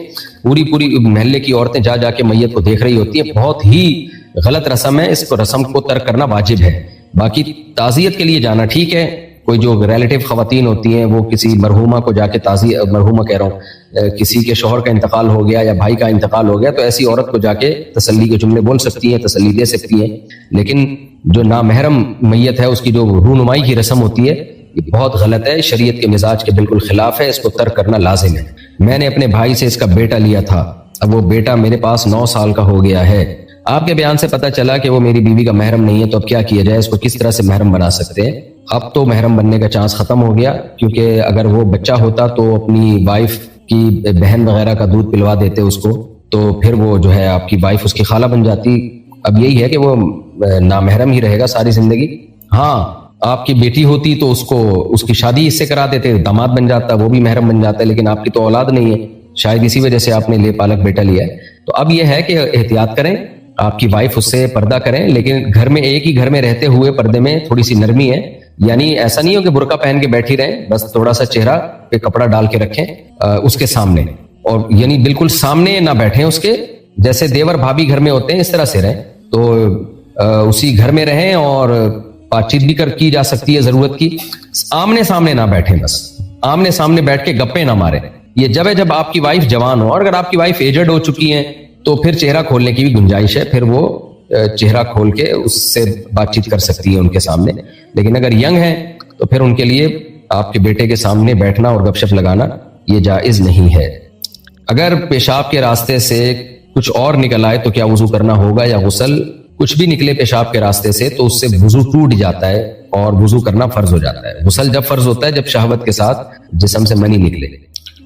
پوری محلے کی عورتیں جا کے میت کو دیکھ رہی ہوتی ہیں، بہت ہی غلط رسم ہے، اس کو رسم کو ترک کرنا واجب ہے۔ باقی تعزیت کے لیے جانا ٹھیک ہے، کوئی جو ریلیٹیو خواتین ہوتی ہیں وہ کسی مرحومہ کو جا کے تعزیت، مرحومہ کہہ رہا ہوں، کسی کے شوہر کا انتقال ہو گیا یا بھائی کا انتقال ہو گیا تو ایسی عورت کو جا کے تسلی کے جملے بول سکتی ہیں، تسلی دے سکتی ہیں، لیکن جو نامحرم میت ہے اس کی جو رونمائی کی رسم ہوتی ہے یہ بہت غلط ہے، شریعت کے مزاج کے بالکل خلاف ہے، اس کو ترک کرنا لازم ہے۔ میں نے اپنے بھائی سے اس کا بیٹا لیا تھا، اب وہ بیٹا میرے پاس 9 سال کا ہو گیا ہے، آپ کے بیان سے پتہ چلا کہ وہ میری بیوی کا محرم نہیں ہے، تو اب کیا کیا جائے؟ اس کو کس طرح سے محرم بنا سکتے ہیں؟ اب تو محرم بننے کا چانس ختم ہو گیا، کیونکہ اگر وہ بچہ ہوتا تو اپنی وائف کی بہن وغیرہ کا دودھ پلوا دیتے اس کو، تو پھر وہ جو ہے آپ کی وائف اس کی خالہ بن جاتی۔ اب یہی ہے کہ وہ نامحرم ہی رہے گا ساری زندگی۔ ہاں، آپ کی بیٹی ہوتی تو اس کی شادی اس سے کرا دیتے، داماد بن جاتا، وہ بھی محرم بن جاتا ہے، لیکن آپ کی تو اولاد نہیں ہے، شاید اسی وجہ سے آپ نے لے پالک بیٹا لیا ہے۔ تو اب یہ ہے کہ احتیاط کریں، آپ کی وائف اس سے پردہ کریں، لیکن گھر میں ایک ہی گھر میں رہتے ہوئے پردے میں تھوڑی سی نرمی ہے، یعنی ایسا نہیں ہو کہ برقع پہن کے بیٹھی رہیں، بس تھوڑا سا چہرہ پہ کپڑا ڈال کے رکھیں اس کے سامنے، اور یعنی بالکل سامنے نہ بیٹھیں اس کے، جیسے دیور بھابھی گھر میں ہوتے ہیں اس طرح سے رہیں، تو اسی گھر میں رہیں اور بات چیت بھی کی جا سکتی ہے ضرورت کی، آمنے سامنے نہ بیٹھیں، بس آمنے سامنے بیٹھ کے گپیں نہ ماریں۔ یہ جب ہے جب آپ کی وائف جوان ہو، اور اگر آپ کی وائف ایجڈ ہو چکی ہیں تو پھر چہرہ کھولنے کی بھی گنجائش ہے، پھر وہ چہرہ کھول کے اس سے بات چیت کر سکتی ہے ان کے سامنے، لیکن اگر ینگ ہے تو پھر ان کے لیے آپ کے بیٹے کے سامنے بیٹھنا اور گپ شپ لگانا یہ جائز نہیں ہے۔ اگر پیشاب کے راستے سے کچھ اور نکل آئے تو کیا وضو کرنا ہوگا یا غسل؟ کچھ بھی نکلے پیشاب کے راستے سے تو اس سے وضو ٹوٹ جاتا ہے اور وضو کرنا فرض ہو جاتا ہے۔ غسل جب فرض ہوتا ہے جب شہوت کے ساتھ جسم سے منی نکلے۔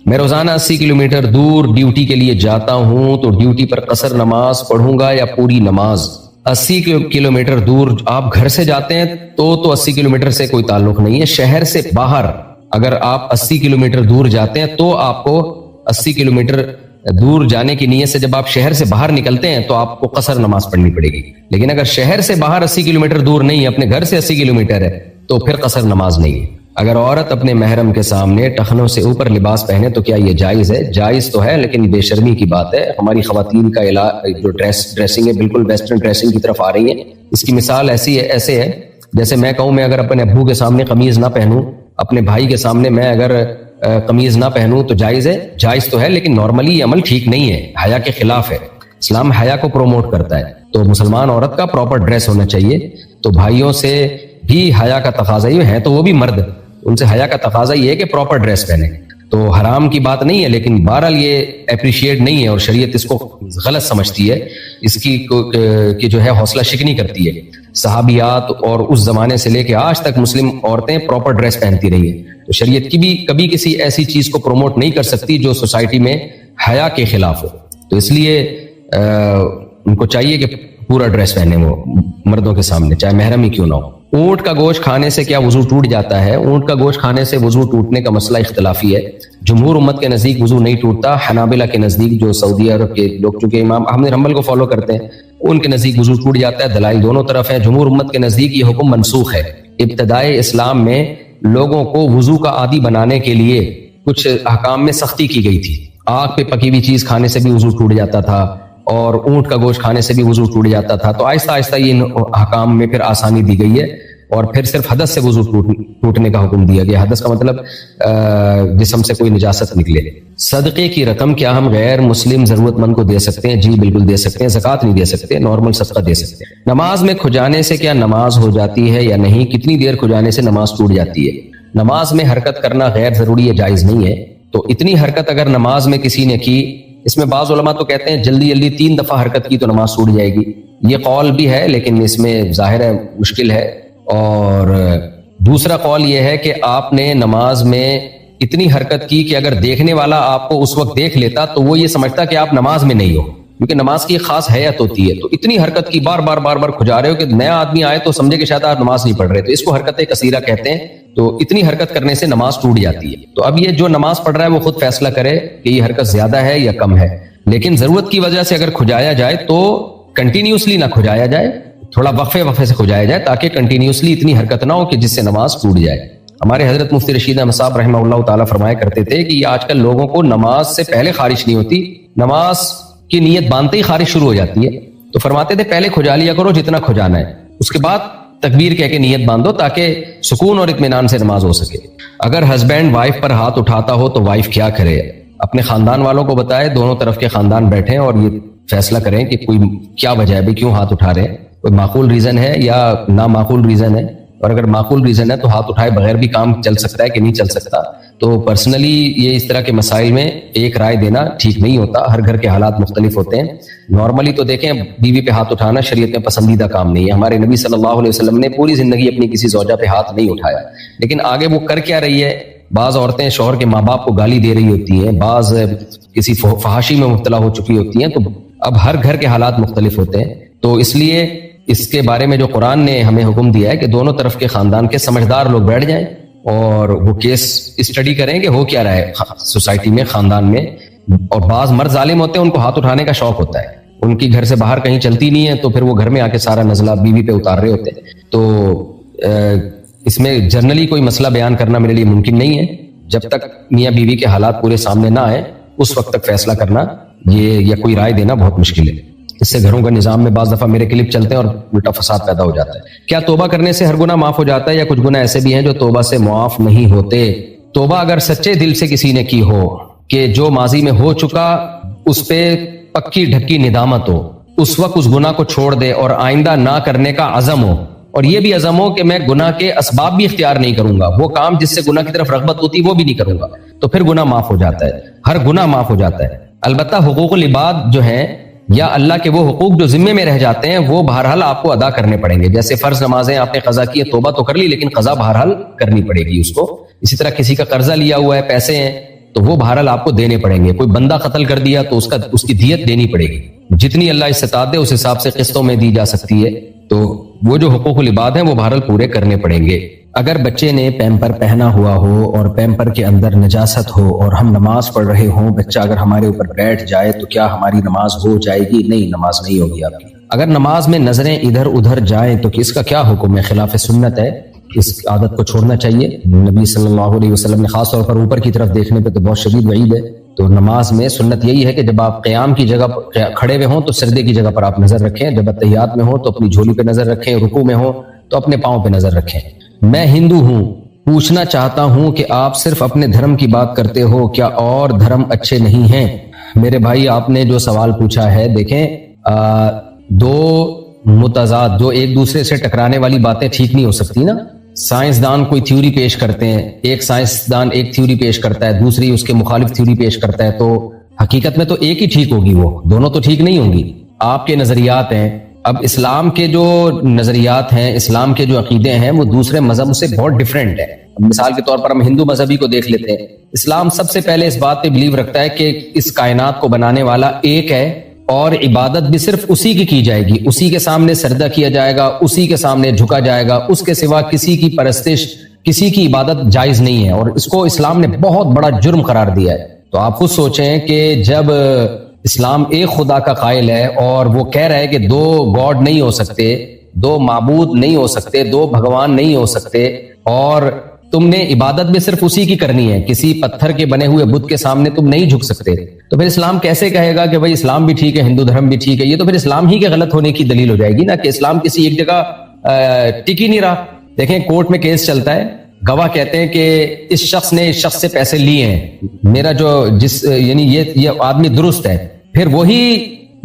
میں روزانہ 80 کلومیٹر دور ڈیوٹی کے لیے جاتا ہوں تو ڈیوٹی پر قصر نماز پڑھوں گا یا پوری نماز؟ 80 کلومیٹر دور آپ گھر سے جاتے ہیں تو 80 کلومیٹر سے کوئی تعلق نہیں ہے۔ شہر سے باہر اگر آپ 80 کلومیٹر دور جاتے ہیں تو آپ کو 80 کلومیٹر دور جانے کی نیت سے جب آپ شہر سے باہر نکلتے ہیں تو آپ کو قصر نماز پڑھنی پڑے گی۔ لیکن اگر شہر سے باہر 80 کلومیٹر دور نہیں ہے، اپنے گھر سے 80 کلومیٹر ہے، تو پھر قصر نماز نہیں ہے۔ اگر عورت اپنے محرم کے سامنے ٹخنوں سے اوپر لباس پہنے تو کیا یہ جائز ہے؟ جائز تو ہے لیکن بے شرمی کی بات ہے۔ ہماری خواتین کا جو ڈریسنگ ہے بالکل ویسٹرن ڈریسنگ کی طرف آ رہی ہے۔ اس کی مثال ایسے ہے جیسے میں کہوں میں اگر اپنے ابو کے سامنے قمیض نہ پہنوں، اپنے بھائی کے سامنے میں اگر قمیض نہ پہنوں تو جائز ہے؟ جائز تو ہے لیکن نارملی یہ عمل ٹھیک نہیں ہے، حیا کے خلاف ہے۔ اسلام حیا کو پروموٹ کرتا ہے، تو مسلمان عورت کا پراپر ڈریس ہونا چاہیے۔ تو بھائیوں سے بھی حیا کا تقاضا یہ ہے، تو وہ بھی مرد، ان سے حیا کا تقاضا یہ ہے کہ پراپر ڈریس پہنے۔ تو حرام کی بات نہیں ہے لیکن بہرحال یہ اپریشیٹ نہیں ہے اور شریعت اس کو غلط سمجھتی ہے، اس کی جو ہے حوصلہ شکنی کرتی ہے۔ صحابیات اور اس زمانے سے لے کے آج تک مسلم عورتیں پراپر ڈریس پہنتی رہی ہیں، تو شریعت کی بھی کبھی کسی ایسی چیز کو پروموٹ نہیں کر سکتی جو سوسائٹی میں حیا کے خلاف ہو۔ تو اس لیے ان کو چاہیے کہ پورا ڈریس پہنے وہ مردوں کے سامنے، چاہے محرم ہی کیوں نہ ہو۔ اونٹ کا گوشت کھانے سے کیا وضو ٹوٹ جاتا ہے؟ اونٹ کا گوشت کھانے سے وضو ٹوٹنے کا مسئلہ اختلافی ہے۔ جمہور امت کے نزدیک وضو نہیں ٹوٹتا، حنابلہ کے نزدیک جو سعودی عرب کے لوگ چونکہ امام احمد حنبل کو فالو کرتے ہیں ان کے نزدیک وضو ٹوٹ جاتا ہے۔ دلائل دونوں طرف ہیں۔ جمہور امت کے نزدیک یہ حکم منسوخ ہے۔ ابتدائے اسلام میں لوگوں کو وضو کا عادی بنانے کے لیے کچھ احکام میں سختی کی گئی تھی۔ آگ پہ پکی ہوئی چیز کھانے سے بھی وضو ٹوٹ جاتا تھا اور اونٹ کا گوشت کھانے سے بھی وضو ٹوٹ جاتا تھا۔ تو آہستہ آہستہ یہ احکام میں پھر آسانی دی گئی ہے اور پھر صرف حدث سے وضو ٹوٹنے کا حکم دیا گیا۔ حدث کا مطلب جسم سے کوئی نجاست نکلے۔ صدقے کی رقم کیا ہم غیر مسلم ضرورت مند کو دے سکتے ہیں؟ جی بالکل دے سکتے ہیں، زکوٰۃ نہیں دے سکتے، نارمل صدقہ دے سکتے ہیں۔ نماز میں کھجانے سے کیا نماز ہو جاتی ہے یا نہیں؟ کتنی دیر کھجانے سے نماز ٹوٹ جاتی ہے؟ نماز میں حرکت کرنا غیر ضروری ہے، جائز نہیں ہے۔ تو اتنی حرکت اگر نماز میں کسی نے کی، اس میں بعض علماء تو کہتے ہیں جلدی 3 دفعہ حرکت کی تو نماز ٹوٹ جائے گی، یہ قول بھی ہے لیکن اس میں ظاہر ہے مشکل ہے۔ اور دوسرا قول یہ ہے کہ آپ نے نماز میں اتنی حرکت کی کہ اگر دیکھنے والا آپ کو اس وقت دیکھ لیتا تو وہ یہ سمجھتا کہ آپ نماز میں نہیں ہو، کیونکہ نماز کی ایک خاص حیت ہوتی ہے۔ تو اتنی حرکت کی، بار بار کھجا رہے ہو کہ نیا آدمی آئے تو سمجھے کہ شاید آپ نماز نہیں پڑھ رہے، تو اس کو حرکت کثیرہ کہتے ہیں۔ تو اتنی حرکت کرنے سے نماز ٹوٹ جاتی ہے۔ تو اب یہ جو نماز پڑھ رہا ہے وہ خود فیصلہ کرے کہ یہ حرکت زیادہ ہے یا کم ہے، لیکن ضرورت کی وجہ سے اگر کھجایا جائے تو کنٹینیوسلی نہ کھجایا جائے، تھوڑا وقفے سے کھجایا جائے تاکہ کنٹینیوسلی اتنی حرکت نہ ہو کہ جس سے نماز ٹوٹ جائے۔ ہمارے حضرت مفتی رشید احمد صاحب رحمہ اللہ تعالیٰ فرمایا کرتے تھے کہ یہ آج کل لوگوں کو نماز سے پہلے خارش نہیں ہوتی، نماز کی نیت باندھتے ہی خارش شروع ہو جاتی ہے۔ تو فرماتے تھے پہلے کھجا لیا کرو جتنا کھجانا ہے، اس کے بعد تکبیر کہہ کے نیت باندھو تاکہ سکون اور اطمینان سے نماز ہو سکے۔ اگر ہسبینڈ وائف پر ہاتھ اٹھاتا ہو تو وائف کیا کرے؟ اپنے خاندان والوں کو بتائے، دونوں طرف کے خاندان بیٹھیں اور یہ فیصلہ کریں کہ کوئی کیا وجہ ہے، کیوں ہاتھ اٹھا رہے ہیں، کوئی معقول ریزن ہے یا نامعقول ریزن ہے، اور اگر معقول ریزن ہے تو ہاتھ اٹھائے بغیر بھی کام چل سکتا ہے کہ نہیں چل سکتا۔ تو پرسنلی یہ اس طرح کے مسائل میں ایک رائے دینا ٹھیک نہیں ہوتا، ہر گھر کے حالات مختلف ہوتے ہیں۔ نارملی تو دیکھیں بیوی پہ ہاتھ اٹھانا شریعت میں پسندیدہ کام نہیں ہے، ہمارے نبی صلی اللہ علیہ وسلم نے پوری زندگی اپنی کسی زوجہ پہ ہاتھ نہیں اٹھایا، لیکن آگے وہ کر کیا رہی ہے؟ بعض عورتیں شوہر کے ماں باپ کو گالی دے رہی ہوتی ہیں، بعض کسی فحاشی میں مبتلا ہو چکی ہوتی ہیں، تو اب ہر گھر کے حالات مختلف ہوتے ہیں۔ تو اس لیے اس کے بارے میں جو قرآن نے ہمیں حکم دیا ہے کہ دونوں طرف کے خاندان کے سمجھدار لوگ بیٹھ جائیں اور وہ کیس اسٹڈی کریں کہ ہو کیا رہا ہے سوسائٹی میں، خاندان میں۔ اور بعض مرد ظالم ہوتے ہیں، ان کو ہاتھ اٹھانے کا شوق ہوتا ہے، ان کی گھر سے باہر کہیں چلتی نہیں ہے تو پھر وہ گھر میں آ کے سارا نزلہ بیوی پہ اتار رہے ہوتے ہیں۔ تو اس میں جنرلی کوئی مسئلہ بیان کرنا میرے لیے ممکن نہیں ہے، جب تک میاں بیوی کے حالات پورے سامنے نہ آئے اس وقت تک فیصلہ کرنا یہ یا کوئی رائے دینا بہت مشکل ہے۔ اس سے گھروں کا نظام میں بعض دفعہ میرے کلپ چلتے ہیں اور الٹا فساد پیدا ہو جاتا ہے۔ کیا توبہ کرنے سے ہر گناہ معاف ہو جاتا ہے یا کچھ گناہ ایسے بھی ہیں جو توبہ سے معاف نہیں ہوتے؟ توبہ اگر سچے دل سے کسی نے کی ہو کہ جو ماضی میں ہو چکا اس پہ پکی ڈھکی ندامت ہو، اس وقت اس گناہ کو چھوڑ دے اور آئندہ نہ کرنے کا عزم ہو، اور یہ بھی عزم ہو کہ میں گناہ کے اسباب بھی اختیار نہیں کروں گا، وہ کام جس سے گناہ کی طرف رغبت ہوتی وہ بھی نہیں کروں گا، تو پھر گناہ معاف ہو جاتا ہے، ہر گناہ معاف ہو جاتا ہے۔ البتہ حقوق العباد جو ہیں یا اللہ کے وہ حقوق جو ذمے میں رہ جاتے ہیں وہ بہرحال آپ کو ادا کرنے پڑیں گے. جیسے فرض نمازیں آپ نے قضا کی ہے, توبہ تو کر لی لیکن قضا بہرحال کرنی پڑے گی اس کو. اسی طرح کسی کا قرضہ لیا ہوا ہے, پیسے ہیں, تو وہ بہرحال آپ کو دینے پڑیں گے. کوئی بندہ قتل کر دیا تو اس کی دیت دینی پڑے گی. جتنی اللہ استطاعت دے اس حساب سے قسطوں میں دی جا سکتی ہے. تو وہ جو حقوق العباد ہیں وہ بہرحال پورے کرنے پڑیں گے. اگر بچے نے پیمپر پہنا ہوا ہو اور پیمپر کے اندر نجاست ہو اور ہم نماز پڑھ رہے ہوں, بچہ اگر ہمارے اوپر بیٹھ جائے تو کیا ہماری نماز ہو جائے گی؟ نہیں, نماز نہیں ہوگی آپ کی. اگر نماز میں نظریں ادھر ادھر جائیں تو اس کا کیا حکم ہے؟ خلاف سنت ہے, اس عادت کو چھوڑنا چاہیے. نبی صلی اللہ علیہ وسلم نے خاص طور پر اوپر کی طرف دیکھنے پہ تو بہت شدید وعید ہے. تو نماز میں سنت یہی ہے کہ جب آپ قیام کی جگہ کھڑے ہوئے ہوں تو سجدے کی جگہ پر آپ نظر رکھیں, جب اتحیات میں ہوں تو اپنی جھولی پہ نظر رکھیں, رکوع میں ہوں تو اپنے پاؤں پہ نظر رکھیں. میں ہندو ہوں, پوچھنا چاہتا ہوں کہ آپ صرف اپنے دھرم کی بات کرتے ہو, کیا اور دھرم اچھے نہیں ہیں؟ میرے بھائی آپ نے جو سوال پوچھا ہے, دیکھیں دو متضاد, جو ایک دوسرے سے ٹکرانے والی باتیں ٹھیک نہیں ہو سکتی نا. سائنسدان کوئی تھیوری پیش کرتے ہیں, ایک سائنسدان ایک تھیوری پیش کرتا ہے, دوسری اس کے مخالف تھیوری پیش کرتا ہے, تو حقیقت میں تو ایک ہی ٹھیک ہوگی, وہ دونوں تو ٹھیک نہیں ہوں گی. آپ کے نظریات ہیں, اب اسلام کے جو نظریات ہیں, اسلام کے جو عقیدے ہیں وہ دوسرے مذہب سے بہت ڈیفرنٹ ہے. مثال کے طور پر ہم ہندو مذہبی کو دیکھ لیتے ہیں. اسلام سب سے پہلے اس بات پہ بلیو رکھتا ہے کہ اس کائنات کو بنانے والا ایک ہے اور عبادت بھی صرف اسی کی جائے گی, اسی کے سامنے سجدہ کیا جائے گا, اسی کے سامنے جھکا جائے گا, اس کے سوا کسی کی پرستش, کسی کی عبادت جائز نہیں ہے. اور اس کو اسلام نے بہت بڑا جرم قرار دیا ہے. تو آپ خود سوچیں کہ جب اسلام ایک خدا کا قائل ہے اور وہ کہہ رہا ہے کہ دو گاڈ نہیں ہو سکتے, دو معبود نہیں ہو سکتے, دو بھگوان نہیں ہو سکتے, اور تم نے عبادت بھی صرف اسی کی کرنی ہے, کسی پتھر کے بنے ہوئے بت کے سامنے تم نہیں جھک سکتے, تو پھر اسلام کیسے کہے گا کہ بھائی اسلام بھی ٹھیک ہے, ہندو دھرم بھی ٹھیک ہے؟ یہ تو پھر اسلام ہی کے غلط ہونے کی دلیل ہو جائے گی نا, کہ اسلام کسی ایک جگہ ٹک ہی نہیں رہا. دیکھیں کورٹ میں کیس چلتا ہے, گواہ کہتے ہیں کہ اس شخص نے اس شخص سے پیسے لیے ہیں, میرا جو یعنی یہ آدمی درست ہے, پھر وہی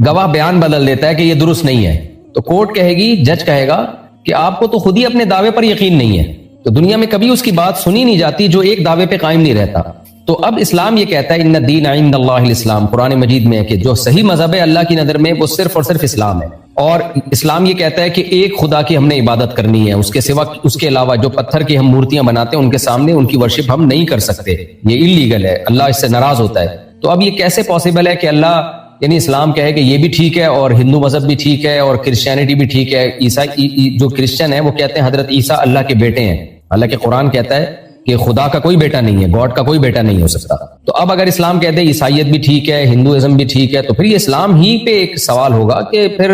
گواہ بیان بدل دیتا ہے کہ یہ درست نہیں ہے, تو کورٹ کہے گی, جج کہے گا کہ آپ کو تو خود ہی اپنے دعوے پر یقین نہیں ہے. تو دنیا میں کبھی اس کی بات سنی نہیں جاتی جو ایک دعوے پہ قائم نہیں رہتا. تو اب اسلام یہ کہتا ہے ان الدین عند اللہ الاسلام, قرآن مجید میں ہے کہ جو صحیح مذہب ہے اللہ کی نظر میں وہ صرف اور صرف اسلام ہے. اور اسلام یہ کہتا ہے کہ ایک خدا کی ہم نے عبادت کرنی ہے, اس کے سوا اس کے علاوہ جو پتھر کی ہم مورتیاں بناتے ہیں ان کے سامنے ان کی ورشپ ہم نہیں کر سکتے, یہ انلیگل ہے, اللہ اس سے ناراض ہوتا ہے. تو اب یہ کیسے پاسبل ہے کہ اللہ یعنی اسلام کہے کہ یہ بھی ٹھیک ہے اور ہندو مذہب بھی ٹھیک ہے اور کرسچینٹی بھی ٹھیک ہے. عیسائی جو کرسچن ہے وہ کہتے ہیں حضرت عیسیٰ اللہ کے بیٹے ہیں, حالانکہ قرآن کہتا ہے کہ خدا کا کوئی بیٹا نہیں ہے, گاڈ کا کوئی بیٹا نہیں ہو سکتا. تو اب اگر اسلام کہتے ہیں عیسائیت بھی ٹھیک ہے, ہندوازم بھی ٹھیک ہے, تو پھر یہ اسلام ہی پہ ایک سوال ہوگا کہ پھر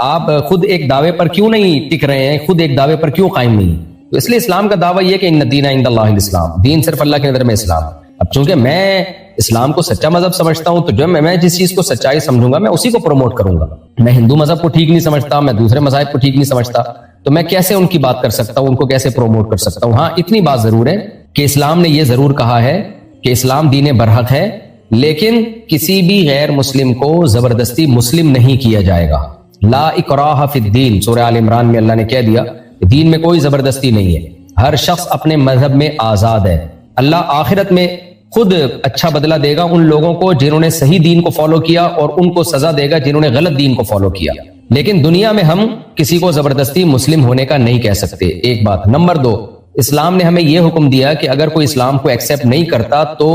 آپ خود ایک دعوے پر کیوں نہیں ٹک رہے ہیں, خود ایک دعوے پر کیوں قائم نہیں. تو اس لیے اسلام کا دعویٰ یہ کہ ان الدین عند اللہ الاسلام, دین صرف اللہ کی نظر میں اسلام. اب چونکہ میں اسلام کو سچا مذہب سمجھتا ہوں, تو جو میں جس چیز کو سچائی سمجھوں گا میں اسی کو پروموٹ کروں گا. میں ہندو مذہب کو ٹھیک نہیں سمجھتا, میں دوسرے مذاہب کو ٹھیک نہیں سمجھتا, تو میں کیسے ان کی بات کر سکتا ہوں, ان کو کیسے پروموٹ کر سکتا ہوں. ہاں اتنی بات ضرور ہے کہ اسلام نے یہ ضرور کہا ہے کہ اسلام دین برحق ہے, لیکن کسی بھی غیر مسلم کو زبردستی مسلم نہیں کیا جائے گا. لا اکراہ فی الدین, سورہ آل عمران میں اللہ نے کہہ دیا کہ دین میں کوئی زبردستی نہیں ہے, ہر شخص اپنے مذہب میں آزاد ہے. اللہ آخرت میں خود اچھا بدلہ دے گا ان لوگوں کو جنہوں نے صحیح دین کو فالو کیا, اور ان کو سزا دے گا جنہوں نے غلط دین کو فالو کیا. لیکن دنیا میں ہم کسی کو زبردستی مسلم ہونے کا نہیں کہہ سکتے, ایک بات. نمبر 2, اسلام نے ہمیں یہ حکم دیا کہ اگر کوئی اسلام کو ایکسیپٹ نہیں کرتا تو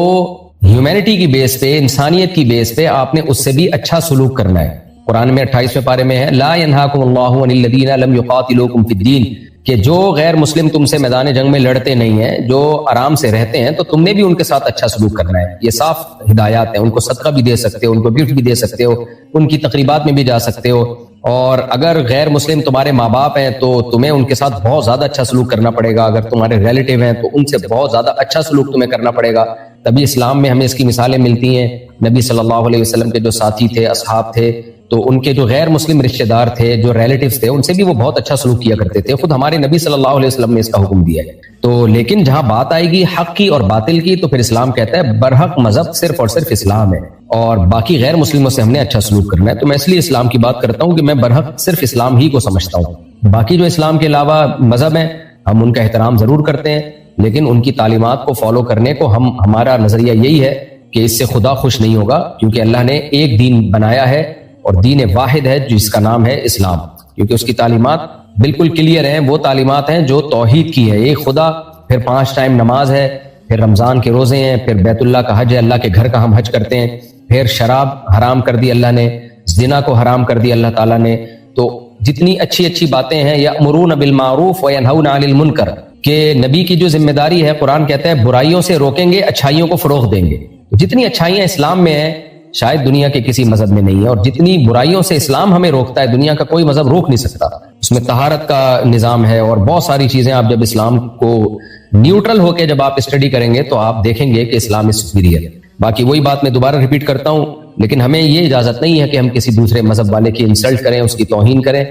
ہیومینٹی کی بیس پہ, انسانیت کی بیس پہ آپ نے اس سے بھی اچھا سلوک کرنا ہے. قرآن میں 28ویں پارے میں ہے لا ینہاکم اللہ عن الذین لم یقاتلوکم فی الدین, کہ جو غیر مسلم تم سے میدان جنگ میں لڑتے نہیں ہیں, جو آرام سے رہتے ہیں, تو تم نے بھی ان کے ساتھ اچھا سلوک کرنا ہے. یہ صاف ہدایات ہیں, ان کو صدقہ بھی دے سکتے ہو, ان کو گفٹ بھی دے سکتے ہو, ان کی تقریبات میں بھی جا سکتے ہو. اور اگر غیر مسلم تمہارے ماں باپ ہیں تو تمہیں ان کے ساتھ بہت زیادہ اچھا سلوک کرنا پڑے گا. اگر تمہارے ریلیٹیو ہیں تو ان سے بہت زیادہ اچھا سلوک تمہیں کرنا پڑے گا. تبھی اسلام میں ہمیں اس کی مثالیں ملتی ہیں. نبی صلی اللہ علیہ وسلم کے جو ساتھی تھے, اصحاب تھے, تو ان کے جو غیر مسلم رشتہ دار تھے, جو ریلیٹیوز تھے, ان سے بھی وہ بہت اچھا سلوک کیا کرتے تھے. خود ہمارے نبی صلی اللہ علیہ وسلم نے اس کا حکم دیا ہے. تو لیکن جہاں بات آئے گی حق کی اور باطل کی, تو پھر اسلام کہتا ہے برحق مذہب صرف اور صرف اسلام ہے, اور باقی غیر مسلموں سے ہم نے اچھا سلوک کرنا ہے. تو میں اس لیے اسلام کی بات کرتا ہوں کہ میں برحق صرف اسلام ہی کو سمجھتا ہوں. باقی جو اسلام کے علاوہ مذہب ہیں ہم ان کا احترام ضرور کرتے ہیں, لیکن ان کی تعلیمات کو فالو کرنے کو ہمارا نظریہ یہی ہے کہ اس سے خدا خوش نہیں ہوگا, کیونکہ اللہ نے ایک دین بنایا ہے اور دین واحد ہے جس کا نام ہے اسلام، کیونکہ اس کی تعلیمات بالکل کلیئر ہیں. وہ تعلیمات ہیں جو توحید کی ہے، ایک خدا، پھر 5 ٹائم نماز ہے، پھر رمضان کے روزے ہیں، پھر بیت اللہ کا حج ہے، اللہ کے گھر کا ہم حج کرتے ہیں، پھر شراب حرام کر دی اللہ نے، زنا کو حرام کر دی اللہ تعالیٰ نے. تو جتنی اچھی اچھی باتیں ہیں، یأمرون بالمعروف وینہون عن المنکر، کہ نبی کی جو ذمہ داری ہے، قرآن کہتا ہے برائیوں سے روکیں گے، اچھائیوں کو فروغ دیں گے. جتنی اچھائیاں اسلام میں ہیں شاید دنیا کے کسی مذہب میں نہیں ہے، اور جتنی برائیوں سے اسلام ہمیں روکتا ہے دنیا کا کوئی مذہب روک نہیں سکتا. اس میں طہارت کا نظام ہے اور بہت ساری چیزیں. آپ جب اسلام کو نیوٹرل ہو کے جب آپ اسٹڈی کریں گے تو آپ دیکھیں گے کہ اسلام از سپیریئر. باقی وہی بات میں دوبارہ ریپیٹ کرتا ہوں، لیکن ہمیں یہ اجازت نہیں ہے کہ ہم کسی دوسرے مذہب والے کی انسلٹ کریں، اس کی توہین کریں.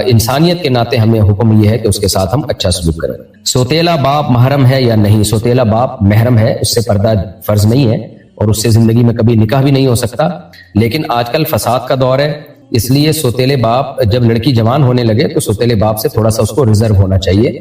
انسانیت کے ناطے ہمیں حکم یہ ہے کہ اس کے ساتھ ہم اچھا سلوک کریں. سوتیلا باپ محرم ہے یا نہیں؟ سوتیلا باپ محرم ہے، اس سے پردہ فرض نہیں ہے اور اس سے زندگی میں کبھی نکاح بھی نہیں ہو سکتا. لیکن آج کل فساد کا دور ہے، اس لیے سوتیلے باپ جب لڑکی جوان ہونے لگے تو سوتیلے باپ سے تھوڑا سا اس کو ریزرو ہونا چاہیے.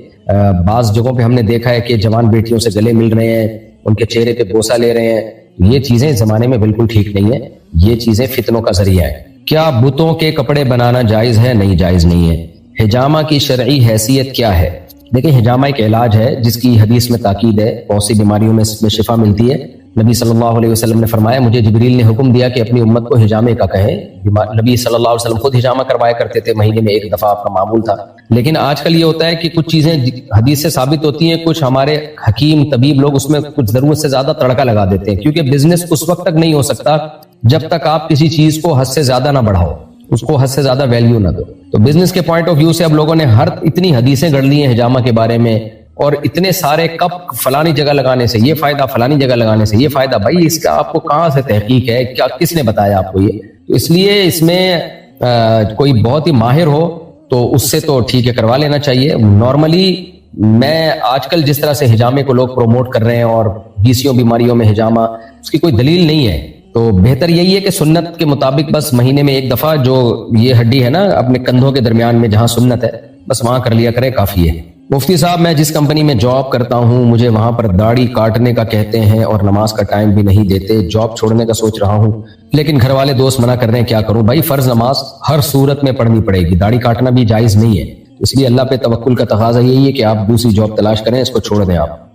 بعض جگہوں پہ ہم نے دیکھا ہے کہ جوان بیٹیوں سے گلے مل رہے ہیں، ان کے چہرے پہ بوسہ لے رہے ہیں. یہ چیزیں اس زمانے میں بالکل ٹھیک نہیں ہے، یہ چیزیں فتنوں کا ذریعہ ہے. کیا بتوں کے کپڑے بنانا جائز ہے؟ نہیں، جائز نہیں ہے. حجامہ کی شرعی حیثیت کیا ہے؟ دیکھیں، حجامہ ایک علاج ہے جس کی حدیث میں تاکید ہے، بہت سی بیماریوں میں اس میں شفا ملتی ہے. نبی صلی اللہ علیہ وسلم نے فرمایا، مجھے جبریل نے حکم دیا کہ اپنی امت کو حجامے کا کہیں. نبی صلی اللہ علیہ وسلم خود حجامہ کروایا کرتے تھے، مہینے میں 1 دفعہ آپ کا معمول تھا. لیکن آج کل یہ ہوتا ہے کہ کچھ چیزیں حدیث سے ثابت ہوتی ہیں، کچھ ہمارے حکیم طبیب لوگ اس میں کچھ ضرورت سے زیادہ تڑکا لگا دیتے ہیں، کیونکہ بزنس اس وقت تک نہیں ہو سکتا جب تک آپ کسی چیز کو حد سے زیادہ نہ بڑھاؤ، اس کو حد سے زیادہ ویلیو نہ دو. تو بزنس کے پوائنٹ آف ویو سے اب لوگوں نے اتنی حدیثیں گڑھ لی ہیں حجامہ کے بارے میں، اور اتنے سارے کپ فلانی جگہ لگانے سے یہ فائدہ، فلانی جگہ لگانے سے یہ فائدہ. بھائی اس کا آپ کو کہاں سے تحقیق ہے؟ کیا کس نے بتایا آپ کو یہ؟ تو اس لیے اس میں کوئی بہت ہی ماہر ہو تو اس سے تو ٹھیک ہے کروا لینا چاہیے. نارملی میں آج کل جس طرح سے حجامے کو لوگ پروموٹ کر رہے ہیں اور 20 بیماریوں میں حجامہ، اس کی کوئی دلیل نہیں ہے. تو بہتر یہی ہے کہ سنت کے مطابق بس مہینے میں 1 دفعہ جو یہ ہڈی ہے نا اپنے کندھوں کے درمیان میں جہاں سنت ہے، بس وہاں کر لیا کرے، کافی ہے. مفتی صاحب، میں جس کمپنی میں جاب کرتا ہوں مجھے وہاں پر داڑھی کاٹنے کا کہتے ہیں اور نماز کا ٹائم بھی نہیں دیتے. جاب چھوڑنے کا سوچ رہا ہوں لیکن گھر والے دوست منع کر رہے ہیں، کیا کروں؟ بھائی فرض نماز ہر صورت میں پڑھنی پڑے گی، داڑھی کاٹنا بھی جائز نہیں ہے. اس لیے اللہ پہ توکل کا تقاضا یہی ہے کہ آپ دوسری جاب تلاش کریں، اس کو چھوڑ دیں آپ.